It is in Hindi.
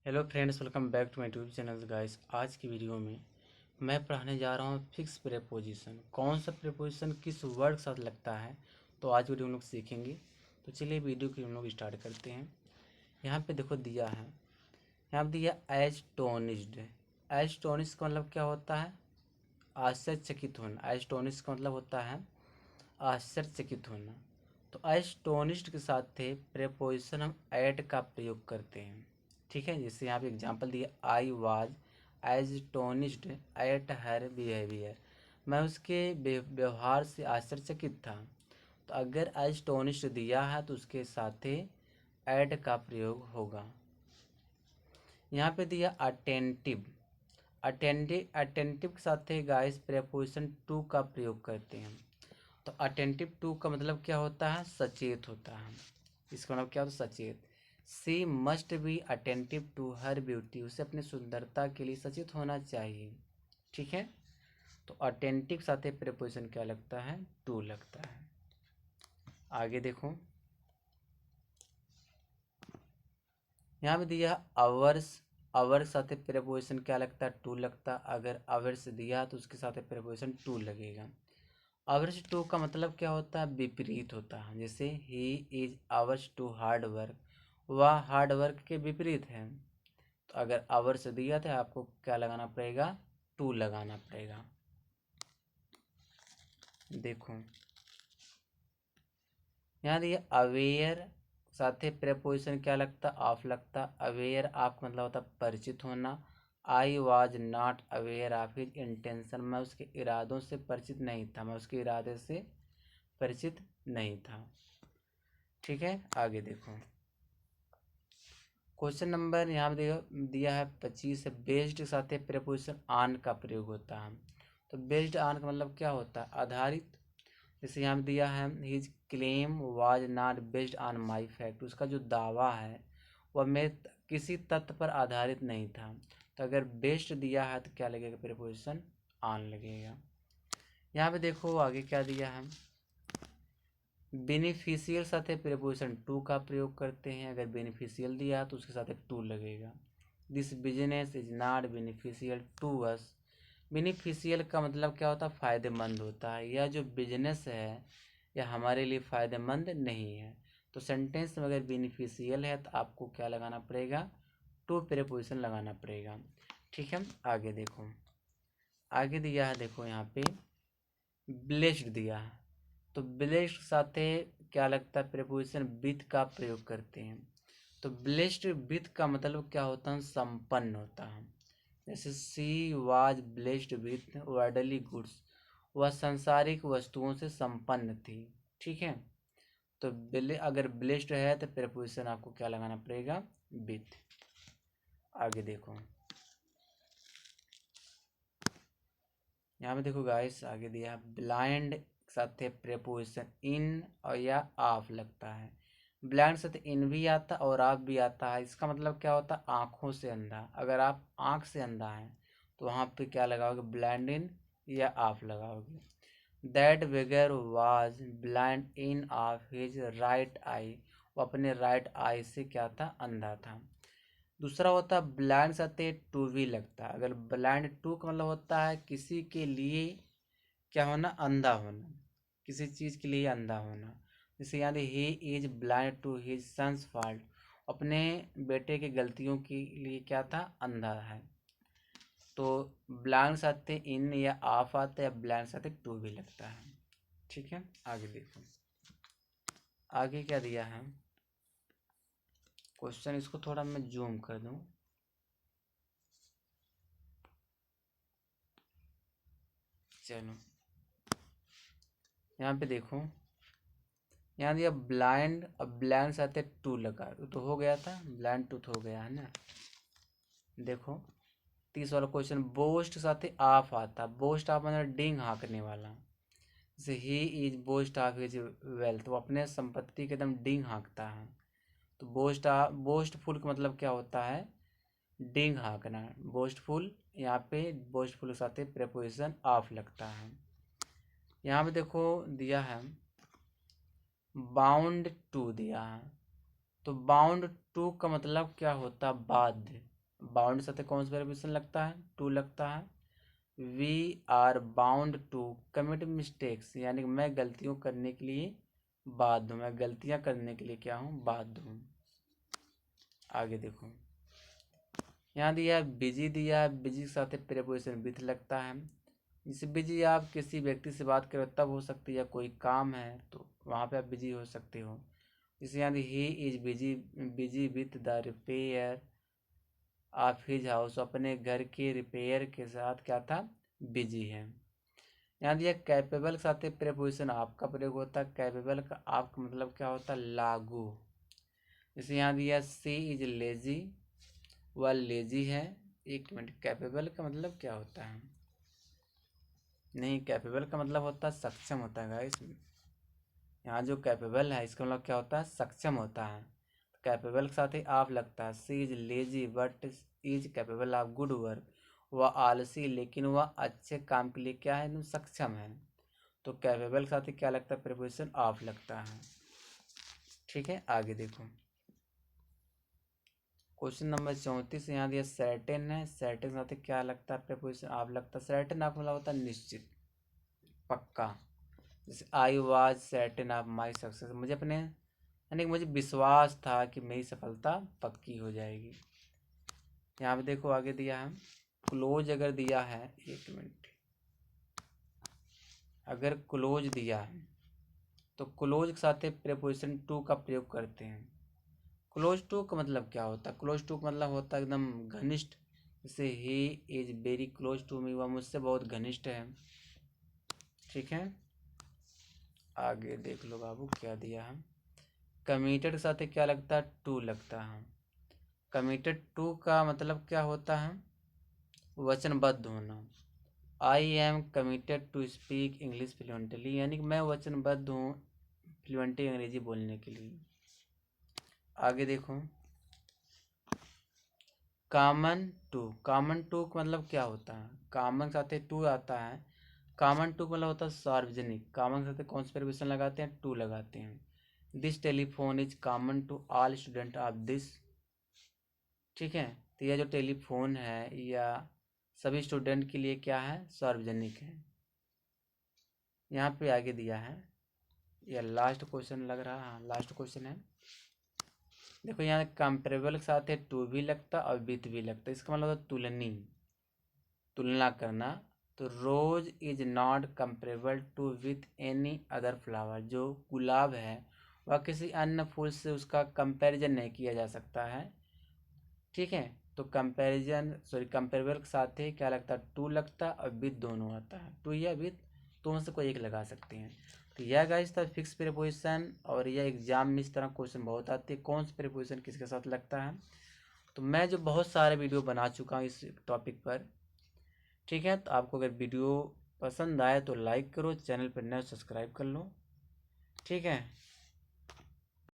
Hello friends, welcome back to my YouTube channel guys. आज की वीडियो में मैं पढ़ाने जा रहा हूँ फिक्स प्रेपोजिशन। कौन सा प्रेपोजिशन किस वर्ड के साथ लगता है, तो आज वीडियो हम लोग सीखेंगे। तो चलिए वीडियो की हम लोग स्टार्ट करते हैं। यहाँ पे देखो दिया है, यहाँ पे दिया एस्टोनिश्ड। एस्टोनिश का मतलब क्या होता है? आश्चर्यचकित होना। एस्टोनिश का मतलब होता है आश्चर्यचकित होना। तो एस्टोनिश्ड के साथ थे प्रेपोजिशन हम एट का प्रयोग करते हैं। ठीक है, जैसे यहाँ पे एग्जांपल दिया, I was astonished at her behaviour. मैं उसके व्यवहार से आश्चर्यचकित था। तो अगर एस्टोनिश्ड दिया है तो उसके साथ एट का प्रयोग होगा। यहाँ पे दिया अटेंटिव। अटेंटिव के साथ गाइस प्रेपोजिशन टू का प्रयोग करते हैं। तो अटेंटिव टू का मतलब क्या होता है? सचेत होता है। इसका मतलब क्या होता है? सचेत। She must be attentive to her beauty. उसे अपनी सुंदरता के लिए सचेत होना चाहिए। ठीक है, तो अटेंटिव के साथ प्रेपोजिशन क्या लगता है? टू लगता है। आगे देखो, यहाँ पे दिया अवर्स। अवर के साथ प्रेपोजिशन क्या लगता है? टू लगता है। अगर अवर्स दिया तो उसके साथ प्रेपोजिशन टू लगेगा। अवर्स टू का मतलब क्या होता है? विपरीत होता है। जैसे he is averse to hard work, वह हार्ड वर्क के विपरीत है। तो अगर अवर्स दिया था आपको क्या लगाना पड़ेगा? टू लगाना पड़ेगा। देखो यहाँ दिया अवेयर, साथ ही प्रेपोजिशन क्या लगता? ऑफ लगता। अवेयर आपका मतलब होता परिचित होना। I was not aware of his intention. मैं उसके इरादों से परिचित नहीं था, मैं उसके इरादे से परिचित नहीं था। ठीक है, आगे देखो, क्वेश्चन नंबर यहाँ पे दिया है 25 है। बेस्ड के साथ प्रेपोजिशन ऑन का प्रयोग होता है। तो बेस्ड ऑन का मतलब क्या होता है? आधारित। जैसे यहाँ पे दिया है, his claim was not based on my fact. उसका जो दावा है वह मेरे किसी तथ्य पर आधारित नहीं था। तो अगर बेस्ड दिया है तो क्या लगेगा? प्रेपोजिशन ऑन लगेगा। यहाँ पे देखो आगे क्या दिया है, बेनिफिशियल साथ प्रेपोजिशन टू का प्रयोग करते हैं। अगर बेनिफिशियल दिया तो उसके साथ एक टू लगेगा। This business is not beneficial to us. Beneficial का मतलब क्या होता है? फायदेमंद होता है। यह जो बिजनेस है यह हमारे लिए फायदेमंद नहीं है। तो सेंटेंस में अगर बेनिफिशियल है तो आपको क्या लगाना पड़ेगा? टू प्रेपोजिशन लगाना पड़ेगा। ठीक है, आगे देखो, आगे दिया है, देखो यहाँ पे ब्लेस्ड दिया है। तो ब्लेस्ड के साथ क्या लगता है? प्रेपोजिशन विथ का प्रयोग करते हैं। तो ब्लेस्ड विथ का मतलब क्या होता है? संपन्न होता है। जैसे she was blessed with worldly goods. वह सांसारिक वस्तुओं से संपन्न थी। ठीक है, तो अगर ब्लेस्ड है तो प्रेपोजिशन आपको क्या लगाना पड़ेगा? विथ। आगे देखो, यहाँ पे देखो गाइस, आगे दिया ब्लाइंड साथ प्रेपोजिशन इन और या ऑफ लगता है। ब्लाइंड साथ इन भी आता और ऑफ भी आता है। इसका मतलब क्या होता है? आँखों से अंधा। अगर आप आँख से अंधा हैं तो वहाँ पे क्या लगाओगे? ब्लाइंड इन या ऑफ लगाओगे। That bigger was blind in of his right I. वो अपने राइट आई से क्या था? अंधा था। दूसरा होता है ब्लाइंड साथ टू भी लगता है। अगर ब्लाइंड टू का मतलब होता है किसी के लिए क्या होना? अंधा होना, किसी चीज़ के लिए अंधा होना। जैसे यहाँ he is blind to his son's fault. अपने बेटे के गलतियों के लिए क्या था? अंधा है। तो ब्लाइंड साथ इन या ऑफ आता है, या ब्लाइंड साथ टू भी लगता है। ठीक है, आगे देखो, आगे क्या दिया है क्वेश्चन। इसको थोड़ा मैं जूम कर दूं। चलो यहाँ पे देखो, यहाँ दिया ब्लाइंड। अब ब्लाइंड साथ टू लगा तो हो गया था, ब्लाइंड टू हो गया है ना। देखो 30 वाला क्वेश्चन, बोस्ट साथ ऑफ आता। बोस्ट ऑफ मतलब डिंग हाँकने वाला। जैसे he is boast of his wealth. वो अपने संपत्ति के एकदम डिंग हाँकता है। तो बोस्टफुल का मतलब क्या होता है? डिंग हाँकना। बोस्टफुल, यहाँ पे बोस्टफुल के साथ प्रेपोजिशन ऑफ लगता है। यहाँ पे देखो दिया है बाउंड टू दिया है। तो बाउंड टू का मतलब क्या होता है? बाध्य। बाउंड के साथ कौन सा प्रीपोजिशन लगता है? टू लगता है। We are bound to commit mistakes, यानी कि मैं गलतियों करने के लिए बाध्य हूँ, मैं गलतियाँ करने के लिए क्या हूँ? बाध्य हूँ। आगे देखो, यहाँ दिया है बिजी, दिया है बिजी के साथ प्रीपोजिशन विथ लगता है। जैसे बिजी आप किसी व्यक्ति से बात करो तब हो सकती है, या कोई काम है तो वहाँ पे आप बिजी हो सकते हो। जैसे यहाँ he is busy, busy with the repair of his house, अपने घर के रिपेयर के साथ क्या था? बिजी है। यहाँ दिया कैपेबल के साथ प्रीपोजिशन आपका प्रयोग होता है। कैपेबल का आपका मतलब क्या होता है? लागू। जैसे यहाँ दिया सी इज लेजी, वह लेजी है। एक मिनट, कैपेबल का मतलब क्या होता है? नहीं, कैपेबल का मतलब होता है सक्षम होता है गाइस। यहाँ जो कैपेबल है इसका मतलब क्या होता है? सक्षम होता है। कैपेबल के साथ ही आप लगता है। She is lazy but is capable of good work, वह आलसी लेकिन वह अच्छे काम के लिए क्या है? एकदम सक्षम है। तो कैपेबल के साथ ही क्या लगता है? प्रीपोजिशन ऑफ लगता है। ठीक है, आगे देखो, क्वेश्चन नंबर 34 यहाँ दिया सर्टेन है। सर्टेन के साथ क्या लगता है? प्रीपोजिशन ऑफ लगता है। सर्टेन आप मतलब होता है निश्चित, पक्का। जैसे I was certain of my success, मुझे अपने यानी कि मुझे विश्वास था कि मेरी सफलता पक्की हो जाएगी। यहाँ पे देखो आगे दिया है क्लोज, अगर दिया है, एक मिनट, अगर क्लोज दिया है तो क्लोज के साथ प्रीपोजिशन टू का प्रयोग करते हैं। क्लोज टू का मतलब क्या होता है? क्लोज टू का मतलब होता है एकदम घनिष्ठ। जैसे he is very close to me, वह मुझसे बहुत घनिष्ठ है। ठीक है, आगे देख लो बाबू क्या दिया है। कमिटेड के साथ क्या लगता है? टू लगता है। कमिटेड टू का मतलब क्या होता है? वचनबद्ध होना। I am committed to speak English fluently, यानी कि मैं वचनबद्ध हूँ फ्लुएंटली अंग्रेजी बोलने के लिए। आगे देखो, कॉमन टू, कॉमन टू का मतलब क्या होता है? कॉमन के साथ टू आता है। कॉमन टू का मतलब होता है सार्वजनिक। कॉमन के साथ कौन सा प्रीपोजिशन लगाते हैं? टू लगाते हैं। This telephone is common to all student of this. ठीक है, तो यह जो टेलीफोन है या सभी स्टूडेंट के लिए क्या है? सार्वजनिक है। यहाँ पे आगे दिया है, यह लास्ट क्वेश्चन लग रहा है, हाँ लास्ट क्वेश्चन है। देखो यहाँ कंपेरेबल के साथ है टू भी लगता और विथ भी लगता, इसका मतलब होता है तुलनी, तुलना करना। तो rose is not comparable to with any other flower, जो गुलाब है वह किसी अन्य फूल से उसका कंपैरिजन नहीं किया जा सकता है। ठीक है, तो कंपैरिजन सॉरी कंपेरेबल के साथ ही क्या लगता है? टू लगता और विथ दोनों आता है। टू या विथ दोनों से कोई एक लगा सकते हैं। तो यह गाइस था फिक्स प्रीपोजिशन, और यह एग्जाम में इस तरह क्वेश्चन बहुत आते हैं, कौन सा प्रीपोजिशन किसके साथ लगता है। तो मैं जो बहुत सारे वीडियो बना चुका हूँ इस टॉपिक पर। ठीक है, तो आपको अगर वीडियो पसंद आए तो लाइक करो, चैनल पर नए सब्सक्राइब कर लो। ठीक है।